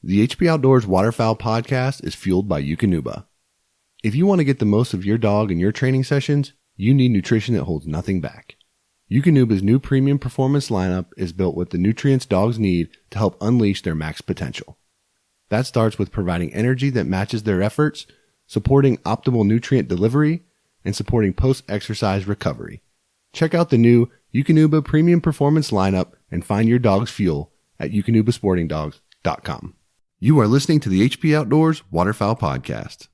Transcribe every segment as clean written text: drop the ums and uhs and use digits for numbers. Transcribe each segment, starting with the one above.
The HP Outdoors Waterfowl podcast is fueled by Eukanuba. If you want to get the most of your dog in your training sessions, you need nutrition that holds nothing back. Eukanuba's new premium performance lineup is built with the nutrients dogs need to help unleash their max potential. That starts with providing energy that matches their efforts, supporting optimal nutrient delivery, and supporting post-exercise recovery. Check out the new Eukanuba premium performance lineup and find your dog's fuel at eukanubasportingdogs.com. You are listening to the HP Outdoors Waterfowl Podcast.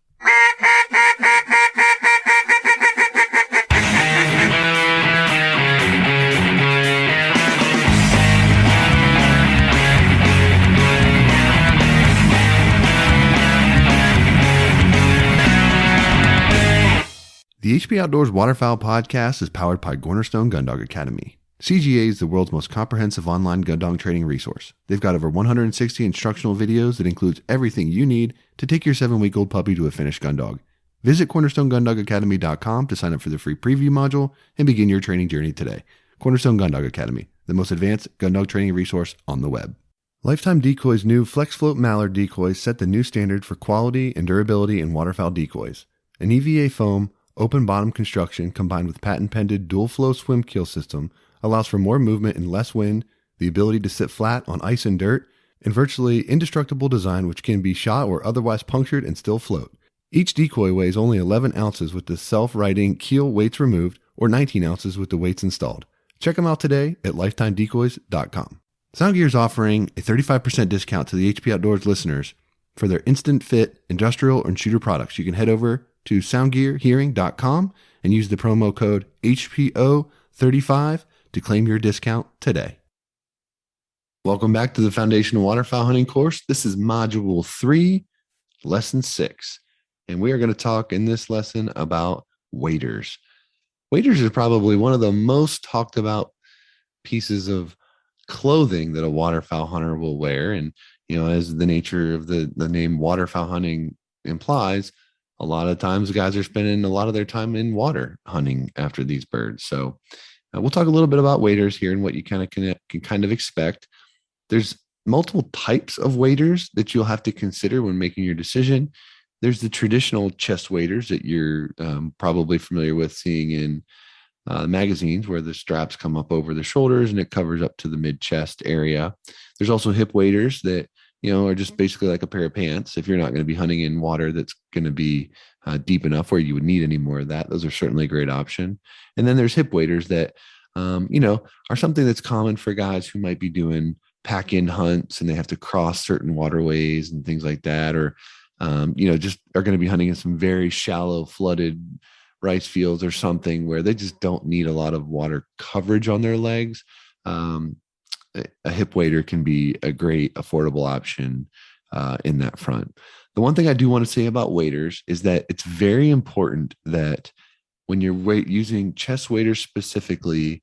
The HP Outdoors Waterfowl Podcast is powered by Cornerstone Gun Dog Academy. CGA is the world's most comprehensive online gun dog training resource. They've got over 160 instructional videos that includes everything you need to take your 7-week-old puppy to a finished gun dog. Visit cornerstonegundogacademy.com to sign up for the free preview module and begin your training journey today. Cornerstone Gun Dog Academy, the most advanced gun dog training resource on the web. Lifetime Decoy's new Flex Float Mallard decoys set the new standard for quality and durability in waterfowl decoys. An EVA foam, open bottom construction combined with patent-pended dual flow swim keel system allows for more movement and less wind, the ability to sit flat on ice and dirt, and virtually indestructible design which can be shot or otherwise punctured and still float. Each decoy weighs only 11 ounces with the self-righting keel weights removed or 19 ounces with the weights installed. Check them out today at lifetimedecoys.com. Soundgear is offering a 35% discount to the HP Outdoors listeners for their instant fit industrial and shooter products. You can head over to soundgearhearing.com and use the promo code HPO35 to claim your discount today. Welcome back to the Foundational Waterfowl Hunting course. This is Module 3, Lesson 6. And we are going to talk in this lesson about waders. Waders are probably one of the most talked about pieces of clothing that a waterfowl hunter will wear. And, as the nature of the name waterfowl hunting implies, a lot of times guys are spending a lot of their time in water hunting after these birds. So we'll talk a little bit about waders here and what you can kind of expect. There's multiple types of waders that you'll have to consider when making your decision. There's the traditional chest waders that you're probably familiar with seeing in magazines where the straps come up over the shoulders and it covers up to the mid-chest area. There's also hip waders that are just basically like a pair of pants. If you're not going to be hunting in water that's going to be deep enough where you would need any more of that, those are certainly a great option. And then there's hip waders that, are something that's common for guys who might be doing pack-in hunts and they have to cross certain waterways and things like that, or, just are going to be hunting in some very shallow flooded rice fields or something where they just don't need a lot of water coverage on their legs. A hip wader can be a great affordable option in that front. The one thing I do want to say about waders is that it's very important that when you're using chest waders specifically,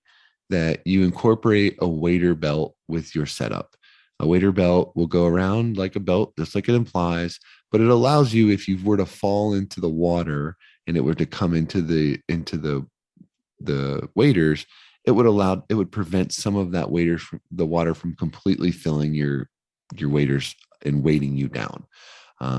that you incorporate a wader belt with your setup. A wader belt will go around like a belt, just like it implies, but it allows you, if you were to fall into the water and it were to come into the waders, it would prevent some of that the water from completely filling your waders and weighting you down.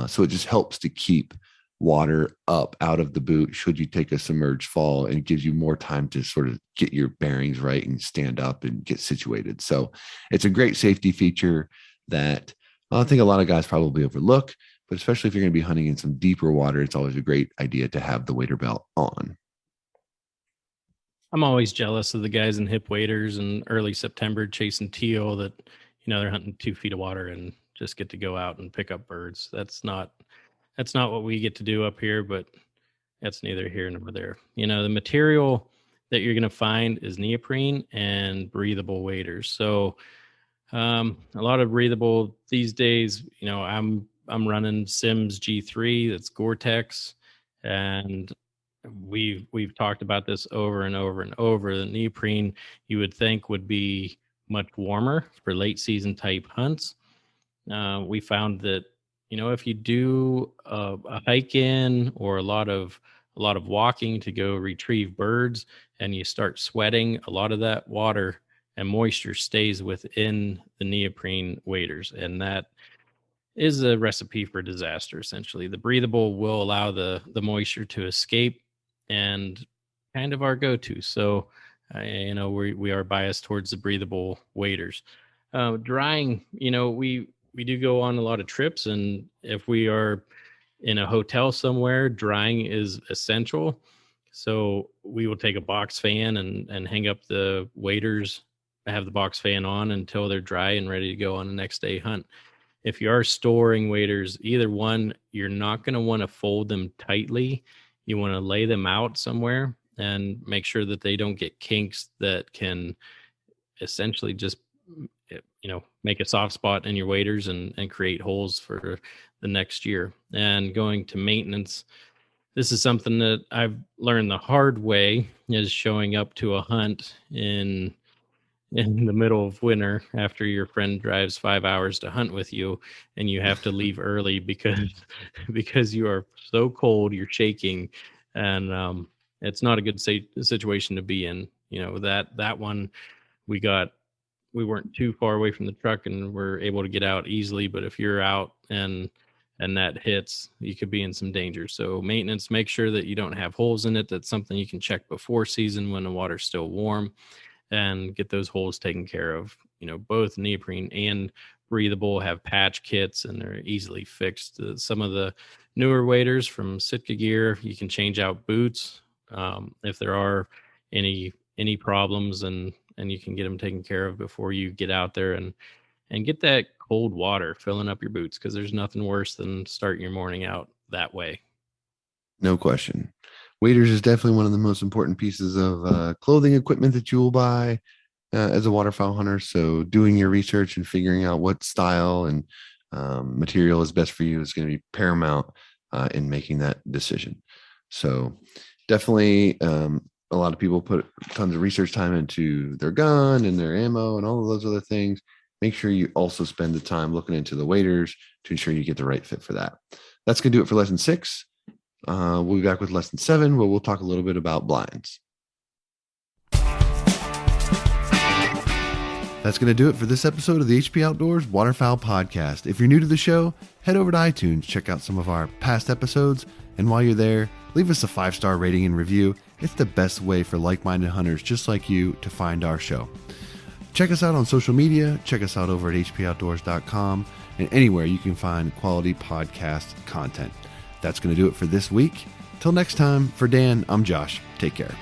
So it just helps to keep water up out of the boot should you take a submerged fall, and it gives you more time to sort of get your bearings right and stand up and get situated. So it's a great safety feature that I think a lot of guys probably overlook, but especially if you're going to be hunting in some deeper water, it's always a great idea to have the wader belt on. I'm always jealous of the guys in hip waders in early September chasing teal that, they're hunting 2 feet of water and just get to go out and pick up birds. That's not what we get to do up here, but that's neither here nor there. The material that you're going to find is neoprene and breathable waders. So a lot of breathable these days, I'm running Sims G3, that's Gore-Tex, and we've talked about this over and over and over. The neoprene you would think would be much warmer for late season type hunts. We found that if you do a hike in or a lot of walking to go retrieve birds and you start sweating, a lot of that water and moisture stays within the neoprene waders, and that is a recipe for disaster. Essentially, the breathable will allow the moisture to escape, and kind of our go-to. So, we are biased towards the breathable waders. Drying, we do go on a lot of trips, and if we are in a hotel somewhere, drying is essential. So we will take a box fan and hang up the waders, have the box fan on until they're dry and ready to go on the next day hunt. If you are storing waders, either one, you're not going to want to fold them tightly. You want to lay them out somewhere and make sure that they don't get kinks that can essentially just make a soft spot in your waders and create holes for the next year. And going to maintenance, this is something that I've learned the hard way, is showing up to a hunt in the middle of winter after your friend drives 5 hours to hunt with you, and you have to leave early because you are so cold, you're shaking, and it's not a good situation to be in. That one, we weren't too far away from the truck and we're able to get out easily. But if you're out and that hits, you could be in some danger. So maintenance, make sure that you don't have holes in it. That's something you can check before season when the water's still warm, and get those holes taken care of. Both neoprene and breathable have patch kits and they're easily fixed. Some of the newer waders from Sitka Gear, you can change out boots if there are any problems, and you can get them taken care of before you get out there and get that cold water filling up your boots, because there's nothing worse than starting your morning out that way. No question. Waders is definitely one of the most important pieces of clothing equipment that you will buy as a waterfowl hunter. So doing your research and figuring out what style and material is best for you is going to be paramount in making that decision. So definitely a lot of people put tons of research time into their gun and their ammo and all of those other things. Make sure you also spend the time looking into the waders to ensure you get the right fit for that. That's going to do it for lesson 6. We'll be back with lesson 7, where we'll talk a little bit about blinds. That's going to do it for this episode of the HP Outdoors Waterfowl Podcast. If you're new to the show, head over to iTunes, check out some of our past episodes, and while you're there, leave us a 5-star rating and review. It's the best way for like-minded hunters just like you to find our show. Check us out on social media. Check us out over at hpoutdoors.com and anywhere you can find quality podcast content. That's going to do it for this week. Till next time, for Dan, I'm Josh. Take care.